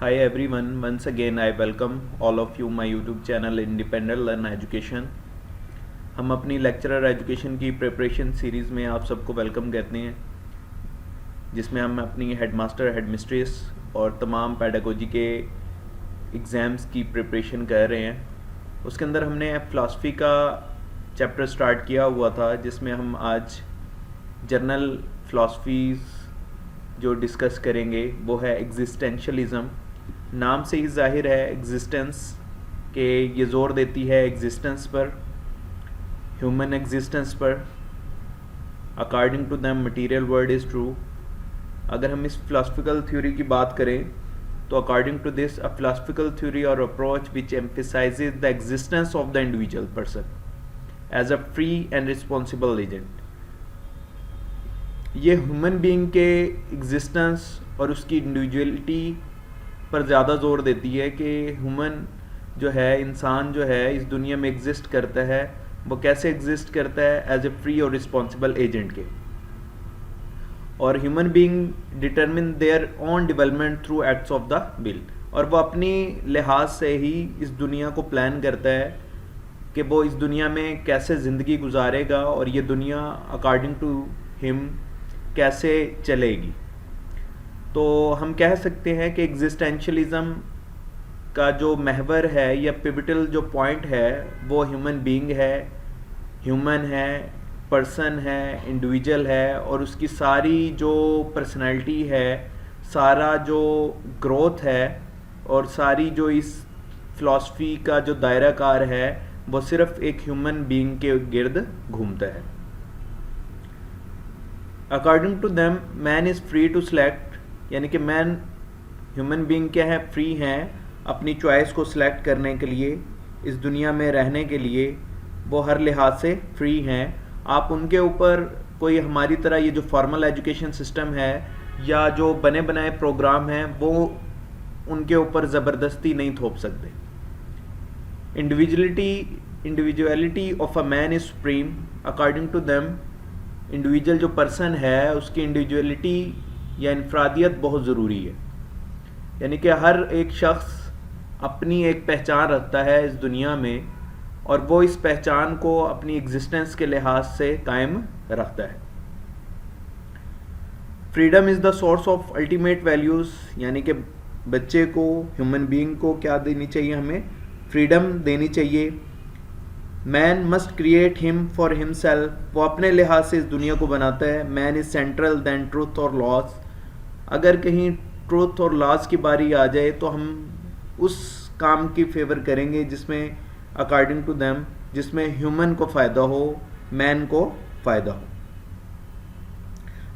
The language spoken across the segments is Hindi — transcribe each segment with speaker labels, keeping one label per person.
Speaker 1: Hi everyone, once again I welcome all of you my YouTube channel Independent Learn Education। हम अपनी लेक्चरर एजुकेशन की प्रिपरेशन सीरीज़ में आप सबको वेलकम कहते हैं, जिसमें हम अपनी हेडमास्टर हेडमिस्ट्रेस और तमाम पेडागोजी के एग्ज़ाम्स की प्रिपरेशन कर रहे हैं। उसके अंदर हमने फ़िलासफ़ी का चैप्टर स्टार्ट किया हुआ था, जिसमें हम आज जर्नल फ़िलासफ़ीज़ जो डिस्कस करेंगे वो है एग्जिस्टेंशलिज़म। नाम से ही जाहिर है एग्जिस्टेंस के ये ज़ोर देती है एग्जिस्टेंस पर, ह्यूमन एग्जिस्टेंस पर। According to them material world is true. अगर हम इस फिलोसफिकल थ्योरी की बात करें तो according to this a philosophical theory और approach which emphasizes the existence of the individual person as a free and responsible agent. ये ह्यूमन बीइंग के एग्जिस्टेंस और उसकी इंडिविजुअलिटी पर ज़्यादा ज़ोर देती है कि ह्यूमन जो है, इंसान जो है इस दुनिया में एग्जिस्ट करता है, वो कैसे एग्जिस्ट करता है एज ए फ्री और रिस्पॉन्सिबल एजेंट के। और human being determine their own development through acts of the will, और वो अपनी लिहाज से ही इस दुनिया को प्लान करता है कि वो इस दुनिया में कैसे ज़िंदगी गुजारेगा और ये दुनिया अकॉर्डिंग टू हिम कैसे चलेगी। तो हम कह सकते हैं कि एग्जिस्टेंशलिज्म का जो महवर है या पिवटल जो पॉइंट है वो ह्यूमन बीइंग है, ह्यूमन है, पर्सन है, इंडिविजुअल है, और उसकी सारी जो पर्सनैलिटी है, सारा जो ग्रोथ है और सारी जो इस फिलॉसफी का जो दायरा कार है वो सिर्फ एक ह्यूमन बीइंग के गिर्द घूमता है। According to them man is free to select, यानी कि मैन, ह्यूमन बीइंग क्या है, फ्री हैं अपनी चॉइस को सिलेक्ट करने के लिए, इस दुनिया में रहने के लिए वो हर लिहाज से फ्री हैं। आप उनके ऊपर कोई हमारी तरह ये जो फॉर्मल एजुकेशन सिस्टम है या जो बने बनाए प्रोग्राम हैं वो उनके ऊपर ज़बरदस्ती नहीं थोप सकते। Individuality of a man is supreme. According to them individual जो पर्सन है उसकी इंडिविजुअलिटी या इनफरादियत बहुत ज़रूरी है, यानी कि हर एक शख्स अपनी एक पहचान रखता है इस दुनिया में और वो इस पहचान को अपनी एग्जिस्टेंस के लिहाज से कायम रखता है। Freedom is the source of ultimate values, यानी कि बच्चे को, ह्यूमन बीइंग को क्या देनी चाहिए, हमें फ्रीडम देनी चाहिए। Man must create him for himself, वो अपने लिहाज से इस दुनिया को बनाता है। Man is central than truth और लॉज। अगर कहीं ट्रूथ और लॉज की बारी आ जाए तो हम उस काम की फेवर करेंगे जिसमें अकॉर्डिंग टू देम, जिसमें ह्यूमन को फ़ायदा हो, मैन को फ़ायदा हो।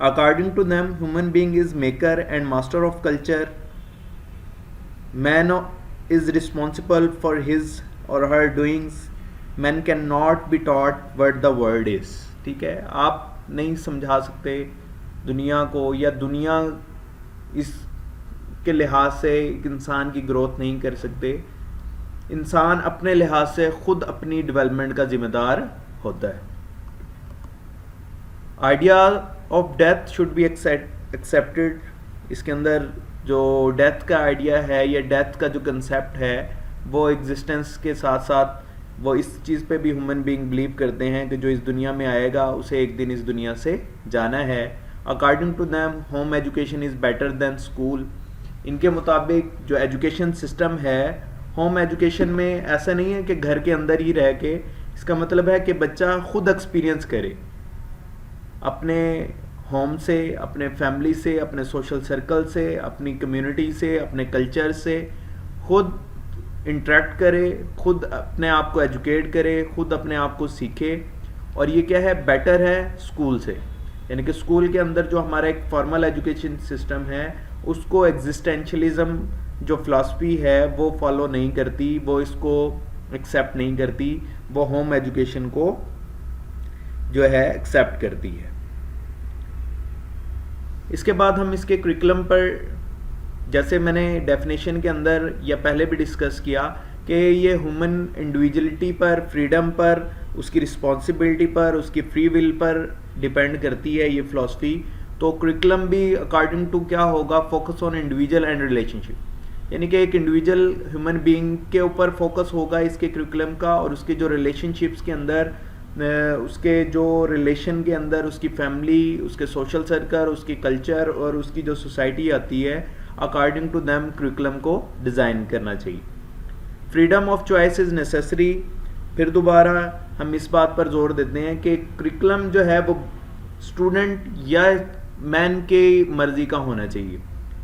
Speaker 1: According to them human being is maker and master of culture. Man is responsible for his और her doings. Man can not be taught what the world is. ठीक है, आप नहीं समझा सकते दुनिया को, या दुनिया इसके लिहाज से एक इंसान की ग्रोथ नहीं कर सकते। इंसान अपने लिहाज से खुद अपनी डेवलपमेंट का जिम्मेदार होता है। Idea of death should be accepted. इसके अंदर जो डेथ का आइडिया है या डेथ का जो कंसेप्ट है वो एग्जिस्टेंस के साथ साथ वो इस चीज़ पे भी ह्यूमन बीइंग बिलीव करते हैं कि जो इस दुनिया में आएगा उसे एक दिन इस दुनिया से जाना है। According to them home education is better than school. इनके मुताबिक जो एजुकेशन सिस्टम है, होम एजुकेशन में ऐसा नहीं है कि घर के अंदर ही रह के, इसका मतलब है कि बच्चा खुद एक्सपीरियंस करे अपने होम से, अपने फैमिली से, अपने सोशल सर्कल से, अपनी कम्युनिटी से, अपने कल्चर से खुद इंटरेक्ट करे, खुद अपने आप को एजुकेट करे, खुद अपने आप को सीखे। और ये क्या है, बेटर है स्कूल से। यानी कि स्कूल के अंदर जो हमारा एक फॉर्मल एजुकेशन सिस्टम है उसको एग्जिस्टेंशलिज्म जो फिलॉसफी है वो फॉलो नहीं करती, वो इसको एक्सेप्ट नहीं करती, वो होम एजुकेशन को जो है एक्सेप्ट करती है। इसके बाद हम इसके करिकुलम पर, जैसे मैंने डेफिनेशन के अंदर या पहले भी डिस्कस किया कि ये ह्यूमन इंडिविजुअलिटी पर, फ्रीडम पर, उसकी रिस्पॉन्सिबिलिटी पर, उसकी फ्री विल पर डिपेंड करती है ये फ़िलासफ़ी। तो करिकुलम भी अकॉर्डिंग टू क्या होगा, focus on individual and relationship. यानी कि एक इंडिविजुअल ह्यूमन बीइंग के ऊपर फोकस होगा इसके करिकुलम का, और उसके जो रिलेशनशिप्स के अंदर उसके जो रिलेशन के अंदर उसकी फैमिली, उसके सोशल सर्कल, उसकी कल्चर और उसकी जो सोसाइटी आती है, अकॉर्डिंग टू देम करिकुलम को डिज़ाइन करना चाहिए। Freedom of choice is necessary. फिर दोबारा हम इस बात पर जोर देते हैं कि करिकुलम जो है वो स्टूडेंट या मैन के मर्ज़ी का होना चाहिए।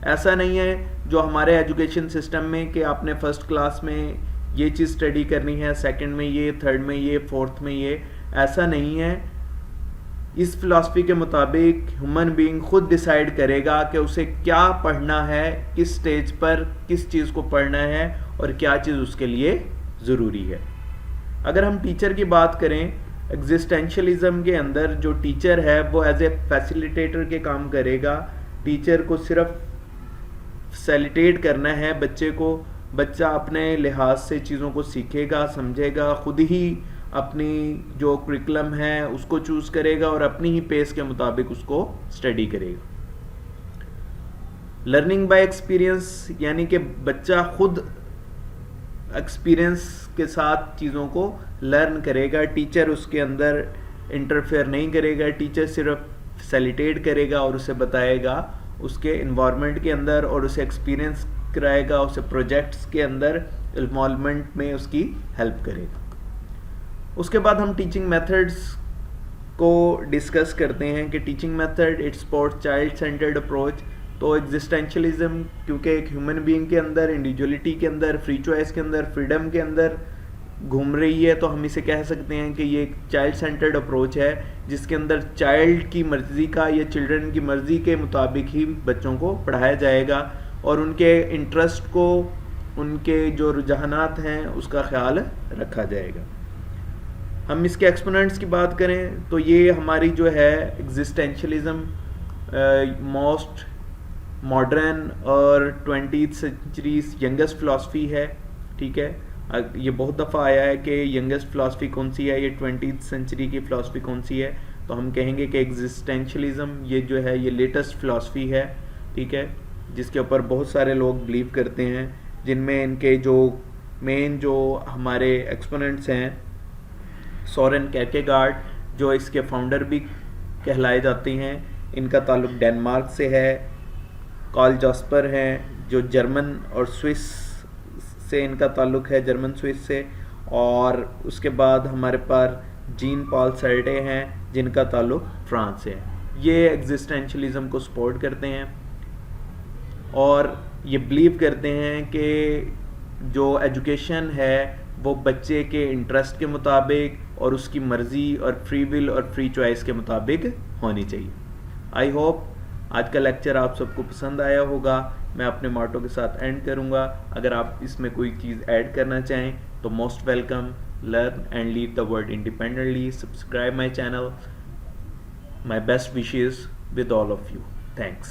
Speaker 1: ऐसा नहीं है जो हमारे एजुकेशन सिस्टम में कि आपने फर्स्ट क्लास में ये चीज़ स्टडी करनी है, सेकंड में ये, थर्ड में ये, फोर्थ में ये, ऐसा नहीं है। इस फिलॉसफी के मुताबिक ह्यूमन बीइंग खुद डिसाइड करेगा कि उसे क्या पढ़ना है, किस स्टेज पर किस चीज़ को पढ़ना है और क्या चीज़ उसके लिए ज़रूरी है। अगर हम टीचर की बात करें, एग्जिस्टेंशलिज्म के अंदर जो टीचर है वो एज ए फैसिलिटेटर के काम करेगा। टीचर को सिर्फ फैसिलिटेट करना है बच्चे को, बच्चा अपने लिहाज से चीज़ों को सीखेगा, समझेगा, खुद ही अपनी जो करिकुलम है उसको चूज़ करेगा और अपनी ही पेस के मुताबिक उसको स्टडी करेगा। लर्निंग बाय एक्सपीरियंस, यानी कि बच्चा खुद एक्सपीरियंस के साथ चीज़ों को लर्न करेगा। टीचर उसके अंदर इंटरफेयर नहीं करेगा, टीचर सिर्फ फैसिलिटेट करेगा और उसे बताएगा उसके इन्वायरमेंट के अंदर, और उसे एक्सपीरियंस कराएगा, उसे प्रोजेक्ट्स के अंदर इन्वॉल्वमेंट में उसकी हेल्प करेगा। उसके बाद हम टीचिंग मेथड्स को डिस्कस करते हैं कि teaching method it's support child centred approach. तो एग्जिस्टेंशलिज्म क्योंकि एक ह्यूमन बीइंग के अंदर, इंडिविजुअलिटी के अंदर, फ्री चॉइस के अंदर, फ्रीडम के अंदर घूम रही है, तो हम इसे कह सकते हैं कि ये एक चाइल्ड सेंटर्ड अप्रोच है जिसके अंदर चाइल्ड की मर्ज़ी का या चिल्ड्रन की मर्ज़ी के मुताबिक ही बच्चों को पढ़ाया जाएगा और उनके इंटरेस्ट को, उनके जो रुझानात हैं उसका ख्याल रखा जाएगा। हम इसके एक्सपोनेंट्स की बात करें तो ये हमारी जो है एग्जिस्टेंशलिज्म मोस्ट मॉडर्न और 20th सेंचुरी यंगेस्ट फ़िलासफ़ी है। ठीक है, ये बहुत दफ़ा आया है कि यंगेस्ट फ़िलासफ़ी कौन सी है, ये 20th सेंचुरी की फ़िलासफ़ी कौन सी है, तो हम कहेंगे कि एग्जिस्टेंशलिज्म ये जो है ये लेटेस्ट फ़िलासफ़ी है। ठीक है, जिसके ऊपर बहुत सारे लोग बिलीव करते हैं, जिनमें इनके जो मेन जो हमारे एक्सपोनेंट्स हैं, सोरेन किरकेगार्ड जो इसके फाउंडर भी कहलाए जाते हैं, इनका ताल्लुक डेनमार्क से है। कार्ल जॉस्पर हैं जो जर्मन और स्विस से इनका ताल्लुक है, जर्मन स्विस से। और उसके बाद हमारे पास जीन पॉल सार्ट्रे हैं जिनका ताल्लुक फ्रांस से है। ये एग्जिस्टेंशलिज्म को सपोर्ट करते हैं और ये बिलीव करते हैं कि जो एजुकेशन है वो बच्चे के इंटरेस्ट के मुताबिक और उसकी मर्ज़ी और फ्री विल और फ्री चॉइस के मुताबिक होनी चाहिए। आई होप आज का लेक्चर आप सबको पसंद आया होगा। मैं अपने मोटो के साथ एंड करूँगा। अगर आप इसमें कोई चीज़ ऐड करना चाहें तो most welcome. Learn and lead the world independently. Subscribe my channel. My best wishes with all of you. Thanks.